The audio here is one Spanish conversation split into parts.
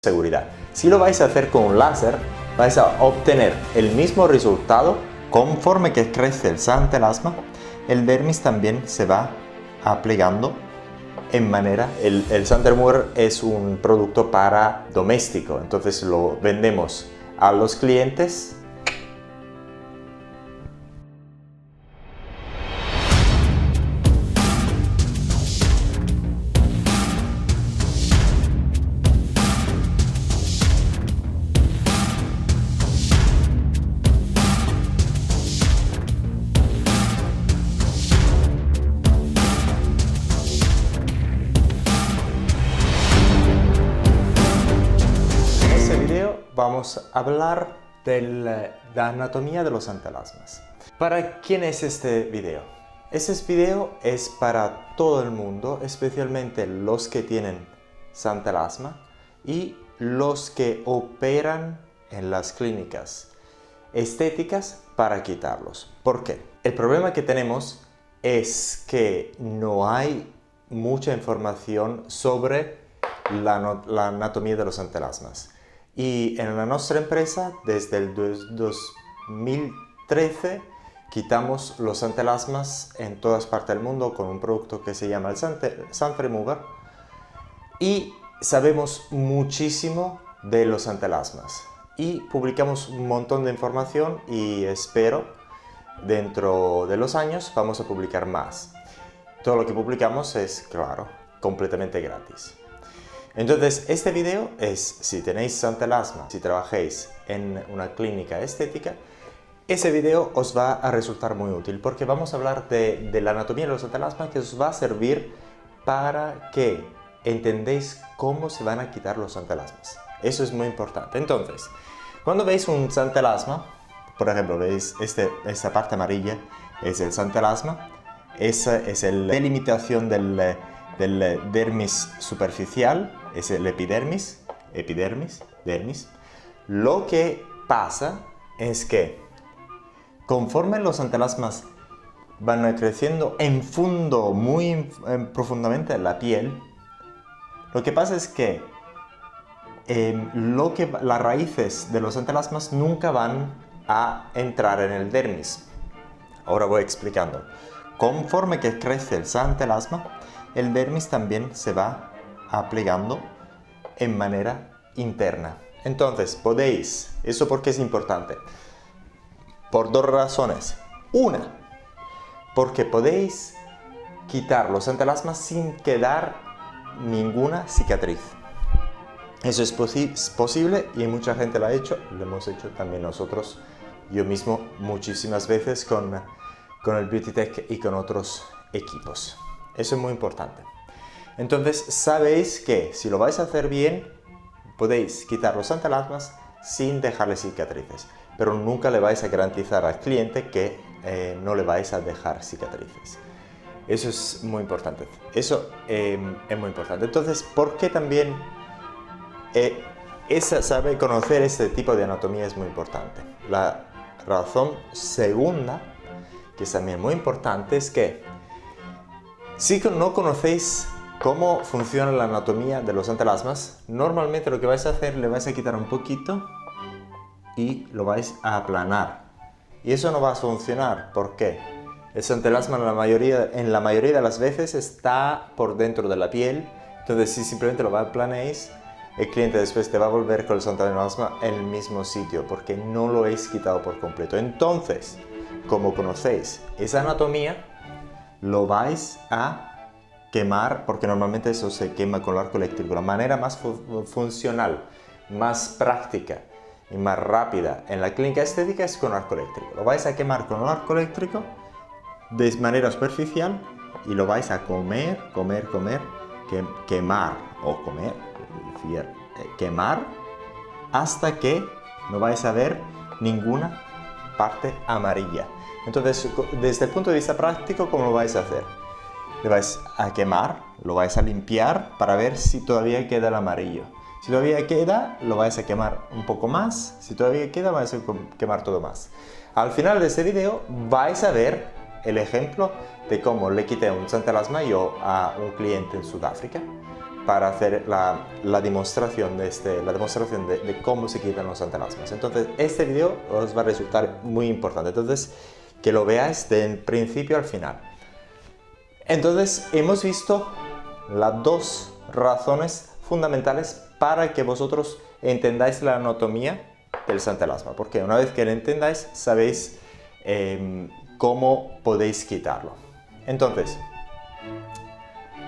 seguridad. Si lo vais a hacer con un láser, vais a obtener el mismo resultado. Conforme que crece el xantelasma, el dermis también se va aplicando en manera... El Xanther Remover es un producto para doméstico, entonces lo vendemos a los clientes. Vamos a hablar de la anatomía de los xantelasmas. ¿Para quién es este video? Este video es para todo el mundo, especialmente los que tienen xantelasma y los que operan en las clínicas estéticas para quitarlos. ¿Por qué? El problema que tenemos es que no hay mucha información sobre la anatomía de los xantelasmas. Y en nuestra empresa, desde el 2013, quitamos los xantelasmas en todas partes del mundo con un producto que se llama el Xanther Remover. Y sabemos muchísimo de los xantelasmas. Y publicamos un montón de información y espero, dentro de los años, vamos a publicar más. Todo lo que publicamos es, claro, completamente gratis. Entonces, este video es, si tenéis xantelasma, si trabajáis en una clínica estética, ese video os va a resultar muy útil porque vamos a hablar de la anatomía de los xantelasmas, que os va a servir para que entendáis cómo se van a quitar los xantelasmas. Eso es muy importante. Entonces, cuando veis un xantelasma, por ejemplo, veis esta parte amarilla, es el xantelasma, esa es la delimitación del dermis superficial, es el epidermis, dermis. Lo que pasa es que conforme los xantelasmas van creciendo en fondo muy profundamente en la piel, lo que pasa es que las raíces de los xantelasmas nunca van a entrar en el dermis. Ahora voy explicando. Conforme que crece el xantelasma, el dermis también se va aplicando en manera interna. Entonces, podéis, ¿eso por qué es importante? Por dos razones. Una, porque podéis quitar los xantelasmas sin quedar ninguna cicatriz. Eso es posible y mucha gente lo ha hecho, lo hemos hecho también nosotros, yo mismo muchísimas veces con el Beauty Tech y con otros equipos. Eso es muy importante. Entonces, sabéis que si lo vais a hacer bien, podéis quitar los xantelasmas sin dejarle cicatrices, pero nunca le vais a garantizar al cliente que no le vais a dejar cicatrices. Eso es muy importante. Eso es muy importante. Entonces, ¿por qué también saber conocer este tipo de anatomía es muy importante? La razón segunda, que es también muy importante, es que si no conocéis cómo funciona la anatomía de los xantelasmas, normalmente lo que vais a hacer, le vais a quitar un poquito y lo vais a aplanar. Y eso no va a funcionar. ¿Por qué? El xantelasma en la mayoría de las veces está por dentro de la piel. Entonces, si simplemente lo aplanéis, el cliente después te va a volver con el xantelasma en el mismo sitio porque no lo habéis quitado por completo. Entonces, como conocéis esa anatomía, lo vais a quemar, porque normalmente eso se quema con el arco eléctrico. La manera más funcional, más práctica y más rápida en la clínica estética es con arco eléctrico. Lo vais a quemar con el arco eléctrico de manera superficial y lo vais a quemar hasta que no vais a ver ninguna parte amarilla. Entonces, desde el punto de vista práctico, ¿cómo lo vais a hacer? Le vais a quemar, lo vais a limpiar para ver si todavía queda el amarillo. Si todavía queda, lo vais a quemar un poco más. Si todavía queda, vais a quemar todo más. Al final de este video vais a ver el ejemplo de cómo le quité un xantelasma yo a un cliente en Sudáfrica. para hacer la demostración de cómo se quitan los antelasmas. Entonces este video os va a resultar muy importante, entonces que lo veáis del principio al final. Entonces hemos visto las dos razones fundamentales para que vosotros entendáis la anatomía del santelasma, porque una vez que lo entendáis sabéis cómo podéis quitarlo. Entonces,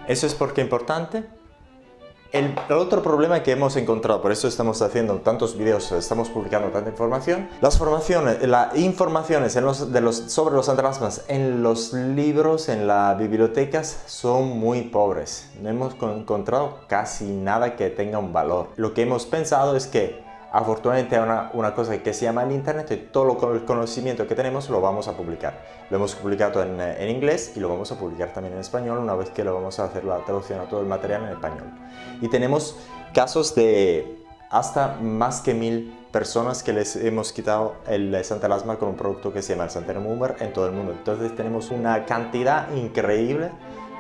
eso es porque es importante. El otro problema que hemos encontrado, por eso estamos haciendo tantos videos, estamos publicando tanta información, las informaciones sobre los antelasmas en los libros, en las bibliotecas, son muy pobres. No hemos encontrado casi nada que tenga un valor. Lo que hemos pensado es que afortunadamente hay una cosa que se llama el Internet y todo el conocimiento que tenemos lo vamos a publicar. Lo hemos publicado en inglés y lo vamos a publicar también en español una vez que lo vamos a hacer la traducción a todo el material en español. Y tenemos casos de hasta más que 1000 personas que les hemos quitado el santelasma con un producto que se llama el Sante Remover en todo el mundo. Entonces tenemos una cantidad increíble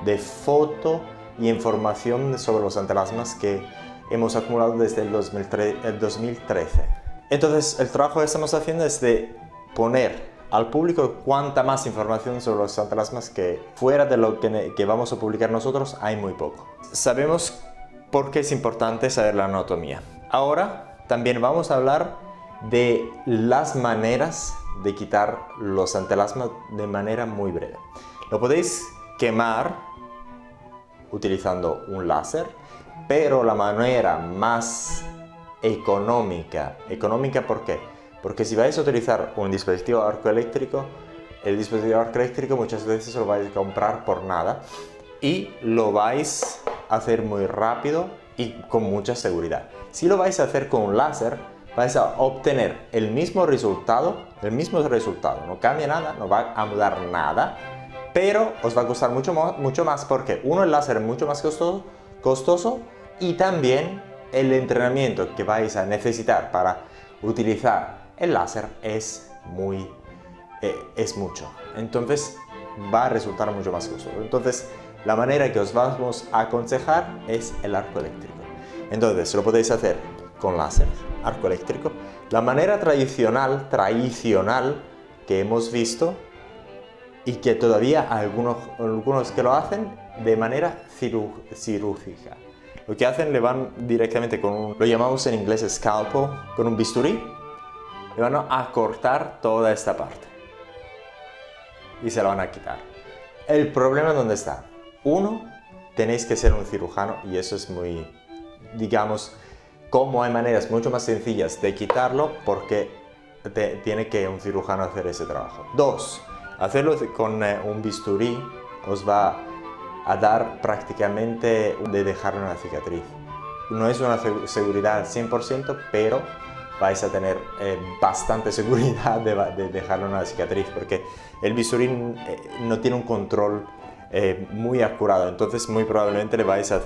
de fotos y información sobre los santelasmas que hemos acumulado desde el 2013. Entonces el trabajo que estamos haciendo es de poner al público cuanta más información sobre los santelasmas que fuera de lo que vamos a publicar nosotros hay muy poco. Sabemos por qué es importante saber la anatomía. Ahora también vamos a hablar de las maneras de quitar los santelasmas de manera muy breve. Lo podéis quemar utilizando un láser, pero la manera más económica, ¿por qué? Porque si vais a utilizar un dispositivo arcoeléctrico, el dispositivo arcoeléctrico muchas veces lo vais a comprar por nada y lo vais a hacer muy rápido y con mucha seguridad. Si lo vais a hacer con un láser, vais a obtener el mismo resultado, no cambia nada, no va a mudar nada, pero os va a costar mucho más porque uno, el láser es mucho más costoso y también el entrenamiento que vais a necesitar para utilizar el láser es mucho. Entonces va a resultar mucho más costoso. Entonces la manera que os vamos a aconsejar es el arco eléctrico. Entonces lo podéis hacer con láser, arco eléctrico. La manera tradicional que hemos visto y que todavía algunos que lo hacen de manera cirúrgica. Lo que hacen, le van directamente lo llamamos en inglés scalpel, con un bisturí, le van a cortar toda esta parte y se la van a quitar. El problema, ¿dónde está? Uno, tenéis que ser un cirujano y eso es muy, digamos, como hay maneras mucho más sencillas de quitarlo porque tiene que un cirujano hacer ese trabajo. Dos, hacerlo con un bisturí os va a dar prácticamente de dejar una cicatriz. No es una seguridad al 100%, pero vais a tener bastante seguridad de dejar una cicatriz, porque el bisturí no tiene un control muy acurado, entonces muy probablemente le vais a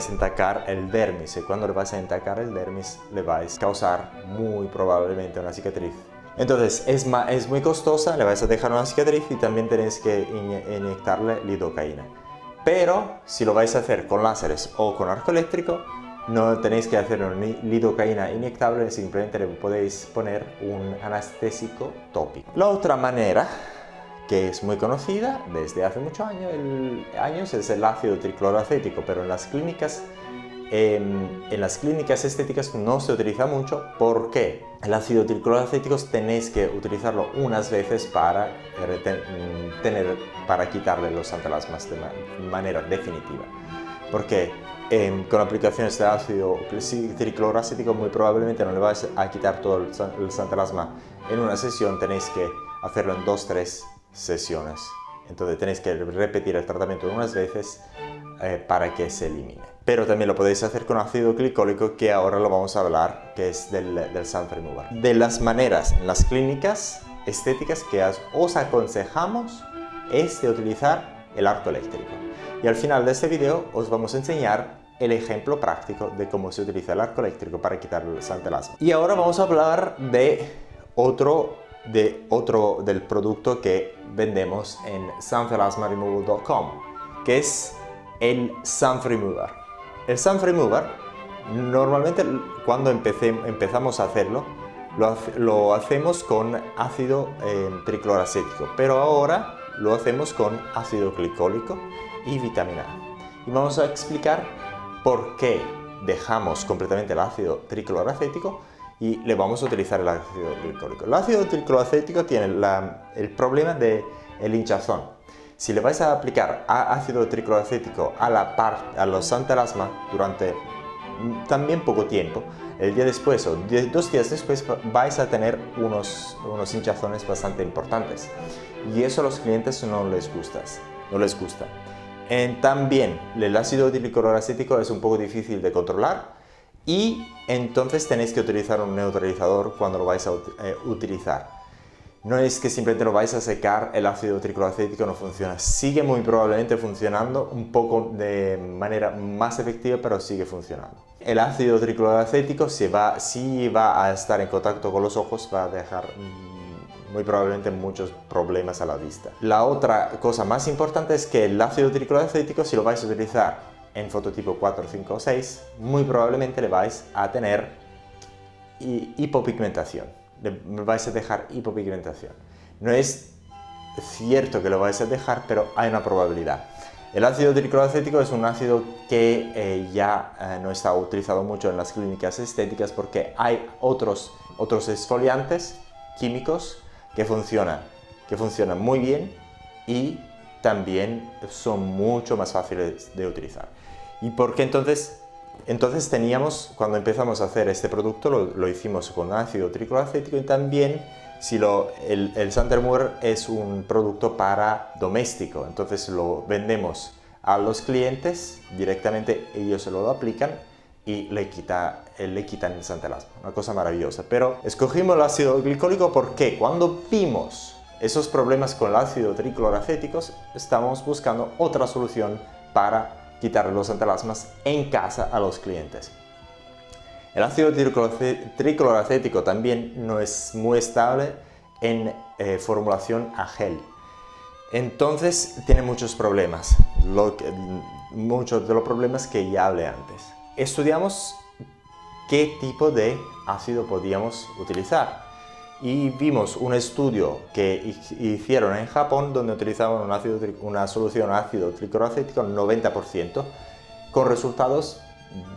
entacar el dermis, y cuando le vais a entacar el dermis le vais a causar muy probablemente una cicatriz. Entonces es muy costosa, le vais a dejar una cicatriz y también tenéis que inyectarle lidocaína. Pero si lo vais a hacer con láseres o con arco eléctrico, no tenéis que hacer una lidocaína inyectable, simplemente le podéis poner un anestésico tópico. La otra manera, que es muy conocida desde hace muchos años, es el ácido tricloroacético, pero en las clínicas estéticas no se utiliza mucho. ¿Por qué? El ácido tricloroacético tenéis que utilizarlo unas veces para quitarle los santelasmas de manera definitiva. Porque con aplicaciones de ácido tricloroacético muy probablemente no le vais a quitar todo el santelasma en una sesión, tenéis que hacerlo en 2-3 sesiones. Entonces tenéis que repetir el tratamiento unas veces para que se elimine. Pero también lo podéis hacer con ácido glicólico, que ahora lo vamos a hablar, que es del Sante Remover. De las maneras en las clínicas estéticas que os aconsejamos es de utilizar el arco eléctrico. Y al final de este video os vamos a enseñar el ejemplo práctico de cómo se utiliza el arco eléctrico para quitar el santelasma. Y ahora vamos a hablar del producto que vendemos en santelasmaremoval.com, que es el Sante Remover. El Sun Remover, normalmente cuando empezamos a hacerlo, lo hacemos con ácido tricloracético, pero ahora lo hacemos con ácido glicólico y vitamina A. Y vamos a explicar por qué dejamos completamente el ácido tricloracético y le vamos a utilizar el ácido glicólico. El ácido tricloracético tiene el problema del hinchazón. Si le vais a aplicar ácido tricloracético a los santalasma durante también poco tiempo, el día después o 2 días después vais a tener unos hinchazones bastante importantes. Y eso a los clientes no les gusta. También el ácido tricloracético es un poco difícil de controlar y entonces tenéis que utilizar un neutralizador cuando lo vais a utilizar. No es que simplemente lo vais a secar, el ácido tricloracético no funciona. Sigue muy probablemente funcionando un poco de manera más efectiva, pero sigue funcionando. El ácido tricloracético, si va a estar en contacto con los ojos, va a dejar muy probablemente muchos problemas a la vista. La otra cosa más importante es que el ácido tricloracético, si lo vais a utilizar en fototipo 4, 5 o 6, muy probablemente le vais a tener hipopigmentación. Le vais a dejar hipopigmentación. No es cierto que lo vais a dejar, pero hay una probabilidad. El ácido tricloracético es un ácido que ya no está utilizado mucho en las clínicas estéticas porque hay otros exfoliantes químicos que funcionan muy bien y también son mucho más fáciles de utilizar. ¿Y por qué entonces cuando empezamos a hacer este producto, lo hicimos con ácido tricloracético? Y también el Sun Remover es un producto para doméstico, entonces lo vendemos a los clientes directamente, ellos se lo aplican y le quitan el santalasma, una cosa maravillosa. Pero escogimos el ácido glicólico porque cuando vimos esos problemas con el ácido tricloracético, estamos buscando otra solución para quitar los santalasmas en casa a los clientes. El ácido tricloracético también no es muy estable en formulación a gel. Entonces tiene muchos problemas, muchos de los problemas que ya hablé antes. Estudiamos qué tipo de ácido podíamos utilizar y vimos un estudio que hicieron en Japón donde utilizaban una solución ácido tricloracético 90% con resultados,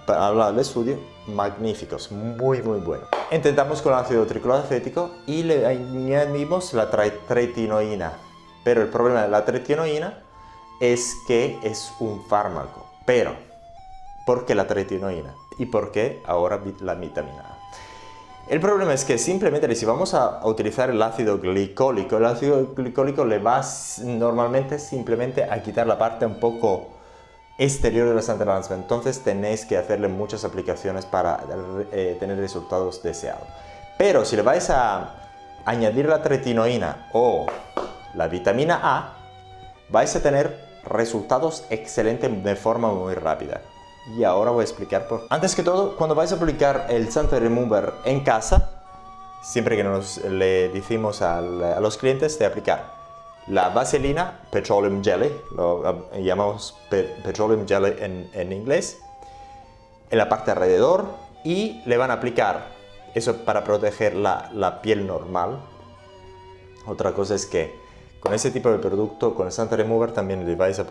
para hablar del estudio, magníficos, muy buenos. Intentamos con el ácido tricloracético y le añadimos la tretinoína, pero el problema de la tretinoína es que es un fármaco. Pero, ¿por qué la tretinoína? ¿Y por qué ahora la vitamina A? El problema es que simplemente si vamos a utilizar el ácido glicólico le va normalmente simplemente a quitar la parte un poco exterior de la santalasma. Entonces tenéis que hacerle muchas aplicaciones para tener resultados deseados. Pero si le vais a añadir la tretinoína o la vitamina A, vais a tener resultados excelentes de forma muy rápida. Y ahora voy a explicar por qué. Antes que todo, cuando vais a aplicar el Sun Remover en casa, siempre que le decimos a los clientes de aplicar la vaselina, petroleum jelly, lo llamamos petroleum jelly en inglés, en la parte alrededor, y le van a aplicar eso para proteger la piel normal. Otra cosa es que con ese tipo de producto, con el Sun Remover, también le vais a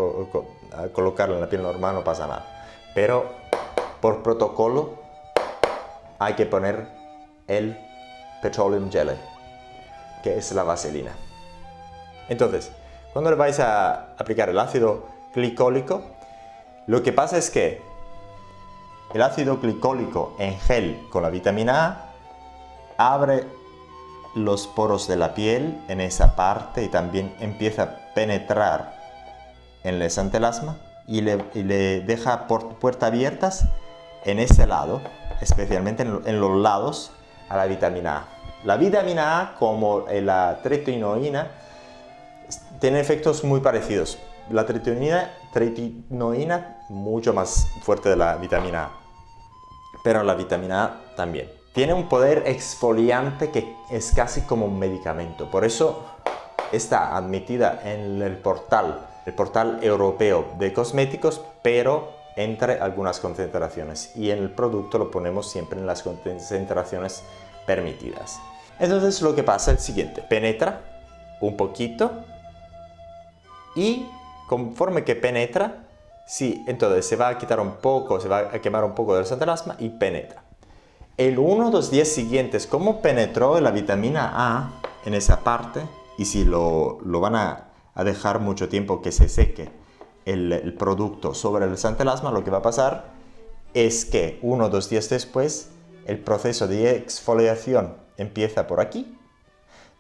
colocarlo en la piel normal, no pasa nada. Pero por protocolo hay que poner el petroleum jelly, que es la vaselina. Entonces, cuando le vais a aplicar el ácido glicólico, lo que pasa es que el ácido glicólico en gel con la vitamina A abre los poros de la piel en esa parte y también empieza a penetrar en el santalasma y le deja puertas abiertas en ese lado, especialmente en los lados, a la vitamina A. La vitamina A, como la tretinoína, tiene efectos muy parecidos. La tretinoína mucho más fuerte de la vitamina A, pero la vitamina A también. Tiene un poder exfoliante que es casi como un medicamento. Por eso está admitida en el portal europeo de cosméticos, pero entre algunas concentraciones y en el producto lo ponemos siempre en las concentraciones permitidas. Entonces lo que pasa es el siguiente, penetra un poquito y conforme que penetra, sí, entonces se va a quitar un poco, se va a quemar un poco del santalasma y penetra. El 1 o 2 días siguientes, como penetró la vitamina A en esa parte, y si lo van a dejar mucho tiempo que se seque el producto sobre el santalasma, lo que va a pasar es que 1 o 2 días después el proceso de exfoliación empieza por aquí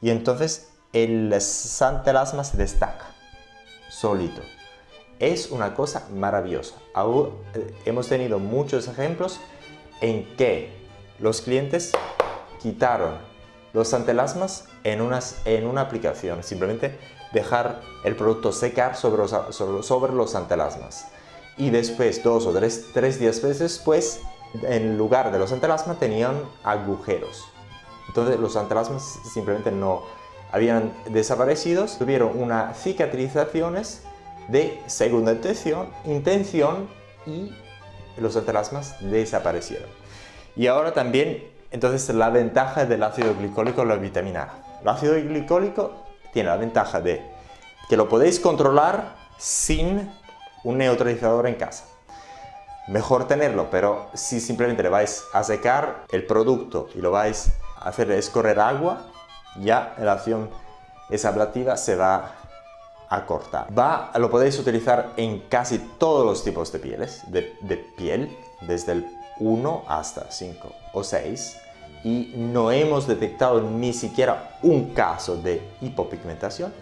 y entonces el santalasma se destaca solito. Es una cosa maravillosa. Hemos tenido muchos ejemplos en que los clientes quitaron los santalasmas en una aplicación, simplemente dejar el producto secar sobre los santalasmas. Y después, 2 o 3 días después, en lugar de los santalasmas tenían agujeros. Entonces los santalasmas simplemente no habían desaparecido, tuvieron unas cicatrizaciones de segunda intención y los santalasmas desaparecieron. Y ahora también, entonces, la ventaja del ácido glicólico en la vitamina A. El ácido glicólico tiene la ventaja de que lo podéis controlar sin un neutralizador en casa. Mejor tenerlo, pero si simplemente le vais a secar el producto y lo vais a hacer escorrer agua, ya la acción esa ablativa se va a cortar. Lo podéis utilizar en casi todos los tipos de pieles, de piel, desde el 1 hasta 5 o 6, y no hemos detectado ni siquiera un caso de hipopigmentación.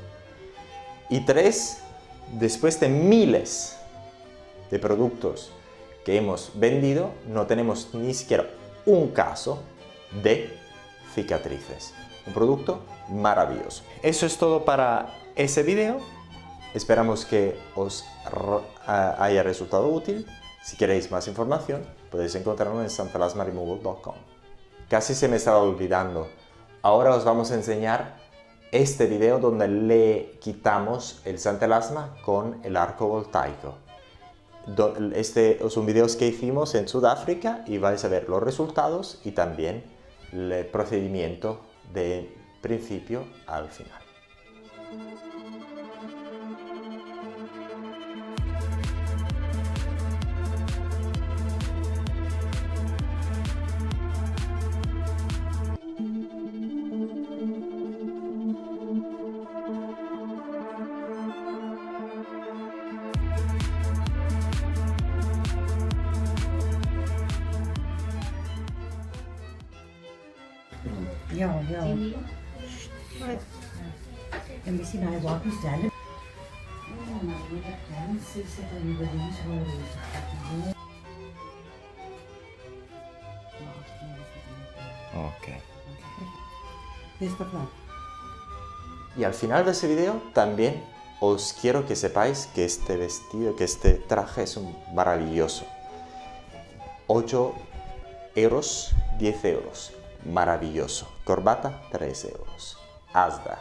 Y 3, después de miles de productos que hemos vendido, no tenemos ni siquiera un caso de cicatrices. Un producto maravilloso. Eso es todo para ese video. Esperamos que os haya resultado útil. Si queréis más información, podéis encontrarlo en santalasmaremoval.com. Casi se me estaba olvidando. Ahora os vamos a enseñar este video donde le quitamos el santalasma con el arco voltaico. Son videos que hicimos en Sudáfrica y vais a ver los resultados y también el procedimiento de principio al final. Ja. En hvis hij wat bestellen. Ok. Está claro. Y al final de ese video también os quiero que sepáis que este vestido, que este traje es maravilloso. 8 euros, 10 euros. Maravilloso. Corbata, 3 euros. Asda.